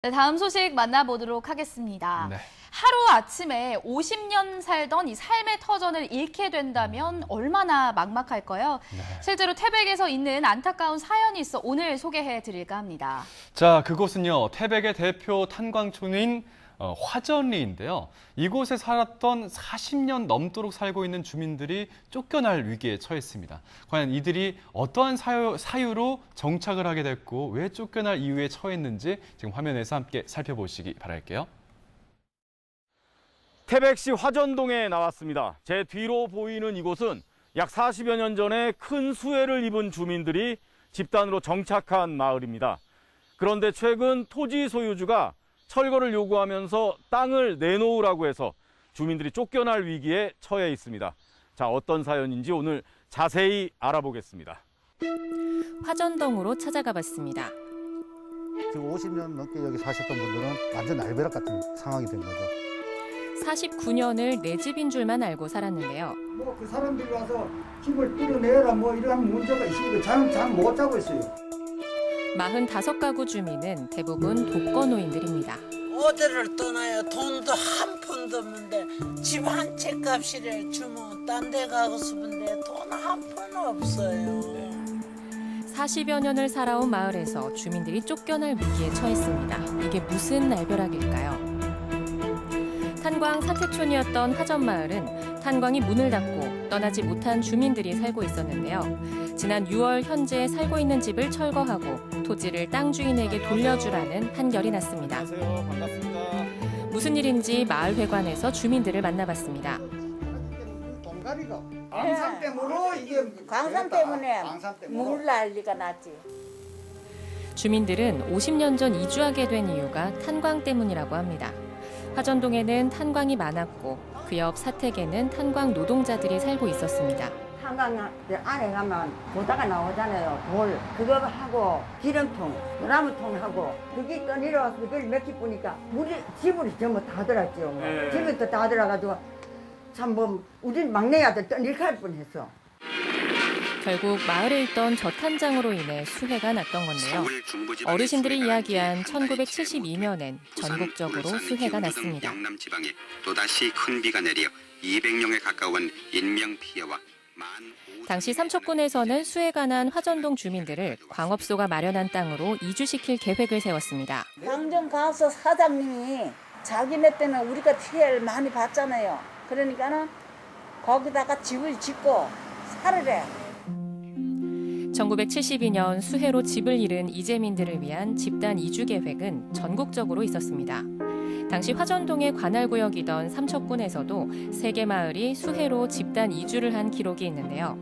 네, 다음 소식 만나보도록 하겠습니다. 네. 하루아침에 50년 살던 이 삶의 터전을 잃게 된다면 얼마나 막막할까요? 네. 실제로 태백에서 있는 안타까운 사연이 있어 오늘 소개해 드릴까 합니다. 자, 그곳은요, 태백의 대표 탄광촌인 화전리인데요. 이곳에 살았던 40년 넘도록 살고 있는 주민들이 쫓겨날 위기에 처했습니다. 과연 이들이 어떠한 사유로 정착을 하게 됐고 왜 쫓겨날 이유에 처했는지 지금 화면에서 함께 살펴보시기 바랄게요. 태백시 화전동에 나왔습니다. 제 뒤로 보이는 이곳은 약 40여 년 전에 큰 수해를 입은 주민들이 집단으로 정착한 마을입니다. 그런데 최근 토지 소유주가 철거를 요구하면서 땅을 내놓으라고 해서 주민들이 쫓겨날 위기에 처해 있습니다. 자, 어떤 사연인지 오늘 자세히 알아보겠습니다. 화전동으로 찾아가 봤습니다. 지금 50년 넘게 여기 사셨던 분들은 완전 날벼락 같은 상황이 된 거죠. 49년을 내 집인 줄만 알고 살았는데요. 뭐 그 사람들이 와서 집을 뚫어내라 뭐 이런 문제가 있으니까 잠 못 자고 있어요. 45가구 주민은 대부분 독거노인들입니다. 어디를 떠나요? 돈도 한 푼도 없는데 집 한 채 값이래 주면 딴 데 가고 싶은데 돈 한 푼 없어요. 40여 년을 살아온 마을에서 주민들이 쫓겨날 위기에 처했습니다. 이게 무슨 날벼락일까요? 탄광 사택촌이었던 화전마을은 탄광이 문을 닫고 떠나지 못한 주민들이 살고 있었는데요. 지난 6월 현재 살고 있는 집을 철거하고 토지를 땅 주인에게 돌려주라는 판결이 났습니다. 안녕하세요. 반갑습니다. 무슨 일인지 마을회관에서 주민들을 만나봤습니다. 동가리가 광산 때문에 이게 광산 때문에 광산 때문에 물 난리가 났지. 주민들은 50년 전 이주하게 된 이유가 탄광 때문이라고 합니다. 화전동에는 탄광이 많았고 그 옆 사택에는 탄광 노동자들이 살고 있었습니다. 탄광 안에 가면 보다가 나오잖아요. 돌 그거 하고 기름통, 나무통하고 그게 떠내려와서 그걸 몇개 보니까 물이 집으로 전부 다 들었죠. 네. 집에 또 다 들어가지고 참 뭐 우린 막내 아들 떠닐갈 뻔했어. 결국 마을에 있던 저탄장으로 인해 수해가 났던 건데요. 어르신들이 이야기한 1972년엔 전국적으로 수해가 났습니다. 영남 지방에 또다시 큰 비가 내려 200명에 가까운 인명 피해와 당시 삼척군에서는 수해가 난 화전동 주민들을 광업소가 마련한 땅으로 이주시킬 계획을 세웠습니다. 당정 가서 사장님이 자기네 때는 우리가 피해를 많이 봤잖아요. 그러니까는 거기다가 집을 짓고 살으래. 1972년 수해로 집을 잃은 이재민들을 위한 집단 이주 계획은 전국적으로 있었습니다. 당시 화전동의 관할구역이던 삼척군에서도 3개 마을이 수해로 집단 이주를 한 기록이 있는데요.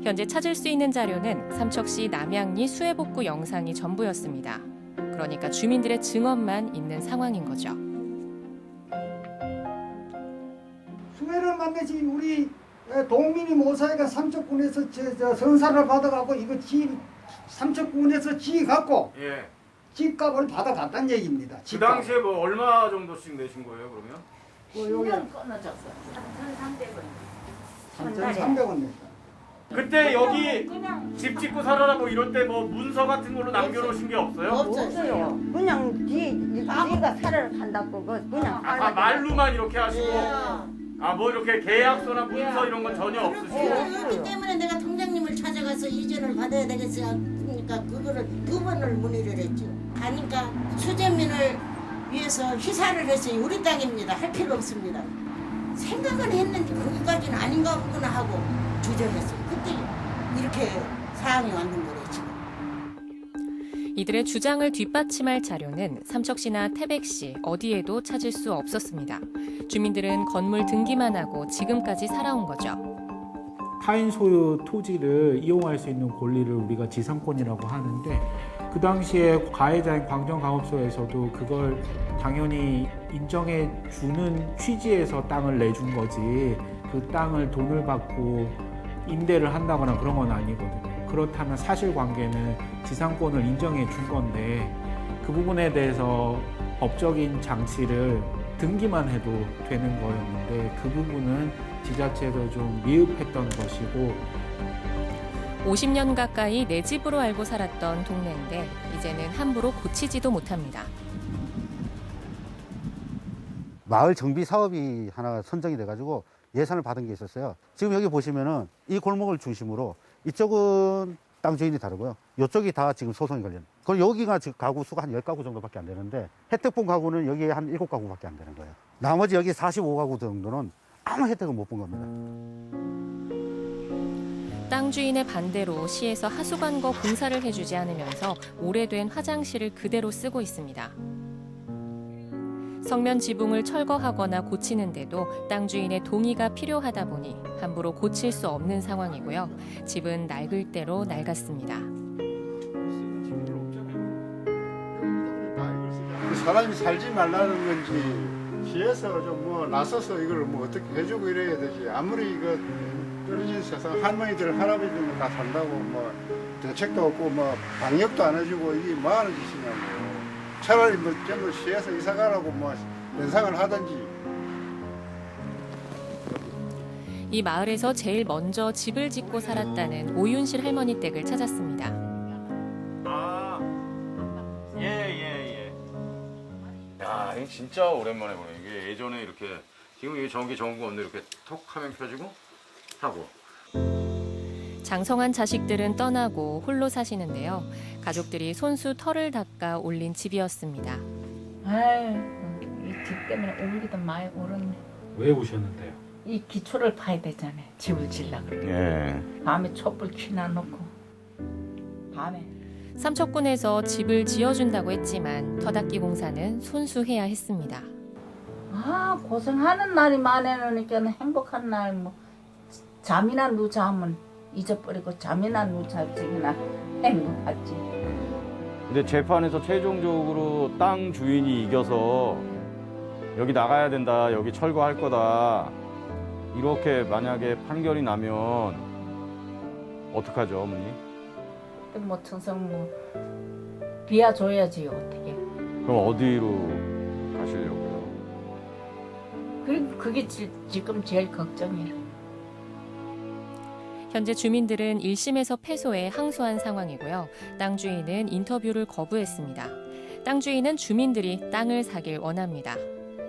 현재 찾을 수 있는 자료는 삼척시 남양리 수해복구 영상이 전부였습니다. 그러니까 주민들의 증언만 있는 상황인 거죠. 수혜를 만나지 우리 동민이 모사이가 삼척군에서 선사를 받아가고 이거 삼척군에서 지갖고 예. 집값을 받아갔다는 얘기입니다. 그 집값. 당시에 뭐 얼마 정도씩 내신 거예요, 그러면? 뭐 여기 끊어졌어. 3,300원 냈다. 그때 여기 집 짓고 살아라 뭐 이럴 때 뭐 문서 같은 걸로 남겨놓으신 게 없어요? 없어요. 그냥 지가 살을 한다고 그냥 아, 말로만 이렇게 하시고 아, 뭐 이렇게 계약서나 문서 이런 건 전혀 없으시고 그렇기 때문에 내가 통장님을 찾아가서 이전을 받아야 되겠어요. 그러니까 그거를 2번을 문의를 했죠. 가니까 수재민을 위해서 희사를 했어요. 우리 땅입니다. 할 필요 없습니다. 생각은 했는데 거기까지는 아닌가 보구나 하고 주저했어요. 그때 이렇게 사항이 왔는 거래요. 지금. 이들의 주장을 뒷받침할 자료는 삼척시나 태백시 어디에도 찾을 수 없었습니다. 주민들은 건물 등기만 하고 지금까지 살아온 거죠. 타인 소유 토지를 이용할 수 있는 권리를 우리가 지상권이라고 하는데 그 당시에 가해자인 광정광업소에서도 그걸 당연히 인정해 주는 취지에서 땅을 내준 거지 그 땅을 돈을 받고 임대를 한다거나 그런 건 아니거든요. 그렇다면 사실관계는 지상권을 인정해 준 건데 그 부분에 대해서 법적인 장치를 등기만 해도 되는 거였는데 그 부분은 지자체에서 좀 미흡했던 것이고 50년 가까이 내 집으로 알고 살았던 동네인데 이제는 함부로 고치지도 못합니다. 마을 정비 사업이 하나 선정이 돼가지고 예산을 받은 게 있었어요. 지금 여기 보시면은 이 골목을 중심으로 이쪽은 땅 주인이 다르고요. 이쪽이 다 지금 소송이 걸려요. 그럼 여기가 지금 가구 수가 한 10가구 정도밖에 안 되는데 혜택 본 가구는 여기에 한 7가구밖에 안 되는 거예요. 나머지 여기 45가구 정도는 아무 혜택을 못 본 겁니다. 땅 주인의 반대로 시에서 하수관거 공사를 해주지 않으면서 오래된 화장실을 그대로 쓰고 있습니다. 성면 지붕을 철거하거나 고치는데도 땅 주인의 동의가 필요하다 보니 함부로 고칠 수 없는 상황이고요. 집은 낡을 대로 낡았습니다. 사람이 살지 말라는 건지 시에서 좀 뭐 나서서 이걸 뭐 어떻게 해주고 이래야 되지. 아무리 이거 떨어진 세상 할머니들 할아버지들 다 산다고 뭐 정책도 없고 뭐 방역도 안 해주고 이게 뭐 하는 짓이냐고. 차라리 뭐 전부 시에서 이사 가라고 뭐 연상을 하든지. 이 마을에서 제일 먼저 집을 짓고 살았다는 오윤실 할머니 댁을 찾았습니다. 예. 야, 이거 진짜 오랜만에 보네. 이게 예전에 이렇게 지금 이게 전기 전구 없는데 이렇게 톡 하면 켜지고 하고. 장성한 자식들은 떠나고 홀로 사시는데요. 가족들이 손수 털을 닦아 올린 집이었습니다. 아유, 이 집 때문에 울기도 많이 울었네. 왜 오셨는데요? 이 기초를 파야 되잖아요. 집을 지으려고 그래. 예. 밤에 촛불 켜놔놓고 밤에. 삼척군에서 집을 지어준다고 했지만 터닦기 공사는 손수해야 했습니다. 아, 고생하는 날이 많으니까 행복한 날 뭐 잠이나 누자면 잊어버리고 잠이나 누자지나 행복하지. 근데 재판에서 최종적으로 땅 주인이 이겨서 여기 나가야 된다, 여기 철거할 거다 이렇게 만약에 판결이 나면 어떡하죠, 어머니? 그때 뭐 청성 뭐 비워줘야지 어떻게. 그럼 어디로 가시려고요? 그게 지금 제일 걱정이야. 현재 주민들은 1심에서 패소해 항소한 상황이고요. 땅 주인은 인터뷰를 거부했습니다. 땅 주인은 주민들이 땅을 사길 원합니다.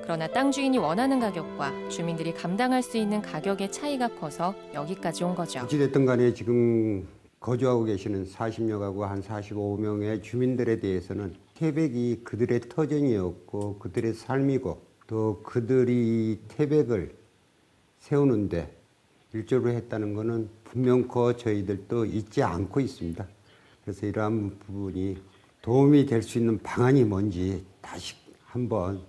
그러나 땅 주인이 원하는 가격과 주민들이 감당할 수 있는 가격의 차이가 커서 여기까지 온 거죠. 어찌됐든 간에 지금 거주하고 계시는 40여 가구 한 45명의 주민들에 대해서는 태백이 그들의 터전이었고 그들의 삶이고 또 그들이 태백을 세우는데 일조를 했다는 것은 분명코 저희들도 잊지 않고 있습니다. 그래서 이러한 부분이 도움이 될 수 있는 방안이 뭔지 다시 한번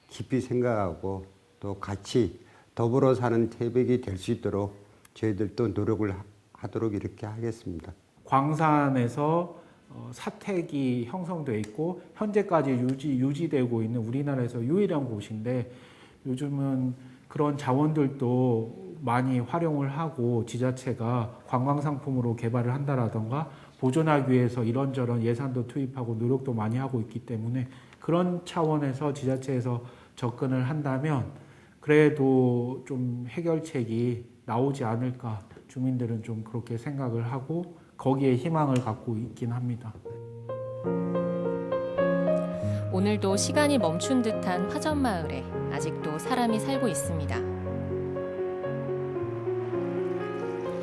깊이 생각하고 또 같이 더불어 사는 태백이 될 수 있도록 저희들도 노력을 하도록 이렇게 하겠습니다. 광산에서 사택이 형성돼 있고 현재까지 유지되고 있는 우리나라에서 유일한 곳인데 요즘은 그런 자원들도 많이 활용을 하고 지자체가 관광상품으로 개발을 한다라던가 보존하기 위해서 이런저런 예산도 투입하고 노력도 많이 하고 있기 때문에 그런 차원에서 지자체에서 접근을 한다면 그래도 좀 해결책이 나오지 않을까 주민들은 좀 그렇게 생각을 하고 거기에 희망을 갖고 있긴 합니다. 오늘도 시간이 멈춘 듯한 화전마을에 아직도 사람이 살고 있습니다.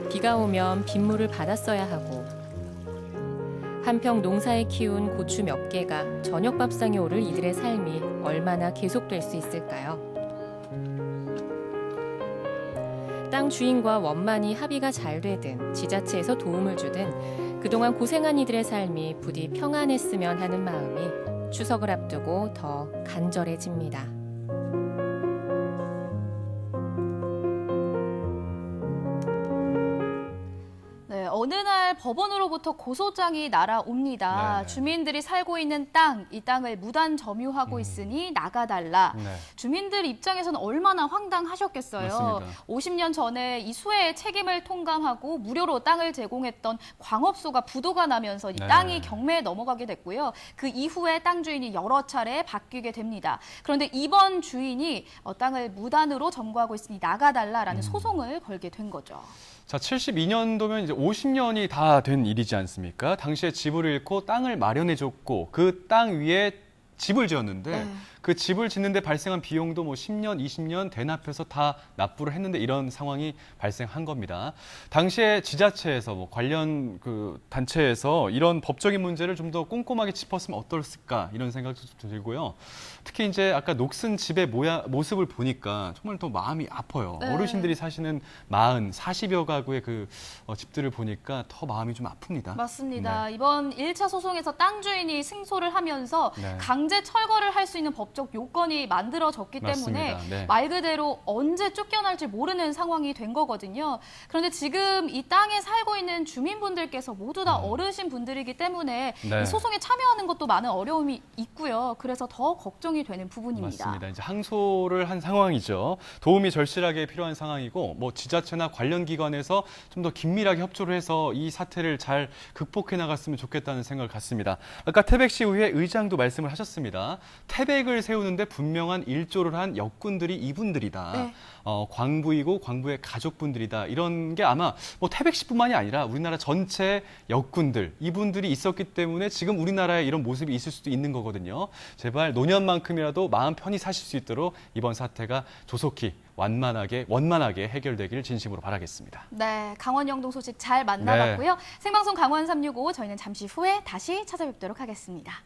비가 오면 빗물을 받아 써야 하고 한평 농사에 키운 고추 몇 개가 저녁 밥상에 오를 이들의 삶이 얼마나 계속될 수 있을까요? 땅 주인과 원만히 합의가 잘 되든 지자체에서 도움을 주든 그동안 고생한 이들의 삶이 부디 평안했으면 하는 마음이 추석을 앞두고 더 간절해집니다. 어느 날 법원으로부터 고소장이 날아옵니다. 네네. 주민들이 살고 있는 땅, 이 땅을 무단 점유하고 있으니 나가달라. 네. 주민들 입장에서는 얼마나 황당하셨겠어요. 맞습니다. 50년 전에 이 수해의 책임을 통감하고 무료로 땅을 제공했던 광업소가 부도가 나면서 이 네. 땅이 경매에 넘어가게 됐고요. 그 이후에 땅 주인이 여러 차례 바뀌게 됩니다. 그런데 이번 주인이 땅을 무단으로 점거하고 있으니 나가달라라는 소송을 걸게 된 거죠. 자, 72년도면 이제 50년이 다 된 일이지 않습니까? 당시에 집을 잃고 땅을 마련해줬고 그 땅 위에 집을 지었는데 그 집을 짓는데 발생한 비용도 뭐 10년, 20년 대납해서 다 납부를 했는데 이런 상황이 발생한 겁니다. 당시에 지자체에서 뭐 관련 그 단체에서 이런 법적인 문제를 좀 더 꼼꼼하게 짚었으면 어떨까 이런 생각도 좀 들고요. 특히 이제 아까 녹슨 집의 모습을 보니까 정말 더 마음이 아파요. 네. 어르신들이 사시는 40여 가구의 그 집들을 보니까 더 마음이 좀 아픕니다. 맞습니다. 네. 이번 1차 소송에서 땅 주인이 승소를 하면서 네. 강제 철거를 할 수 있는 법적 요건이 만들어졌기 때문에 맞습니다. 네. 말 그대로 언제 쫓겨날지 모르는 상황이 된 거거든요. 그런데 지금 이 땅에 살고 있는 주민분들께서 모두 다 어르신 분들이기 때문에 네. 이 소송에 참여하는 것도 많은 어려움이 있고요. 그래서 더 걱정이 되는 부분입니다. 맞습니다. 이제 항소를 한 상황이죠. 도움이 절실하게 필요한 상황이고 뭐 지자체나 관련 기관에서 좀 더 긴밀하게 협조를 해서 이 사태를 잘 극복해 나갔으면 좋겠다는 생각을 갖습니다. 아까 태백시의회 의장도 말씀을 하셨습니다. 태백을 세우는데 분명한 일조를 한 역군들이 이분들이다. 네. 광부이고 광부의 가족분들이다. 이런 게 아마 뭐 태백시뿐만이 아니라 우리나라 전체 역군들, 이분들이 있었기 때문에 지금 우리나라에 이런 모습이 있을 수도 있는 거거든요. 제발 노년만큼이라도 마음 편히 사실 수 있도록 이번 사태가 조속히 원만하게 해결되기를 진심으로 바라겠습니다. 네, 강원 영동 소식 잘 만나봤고요. 네. 생방송 강원 365 저희는 잠시 후에 다시 찾아뵙도록 하겠습니다.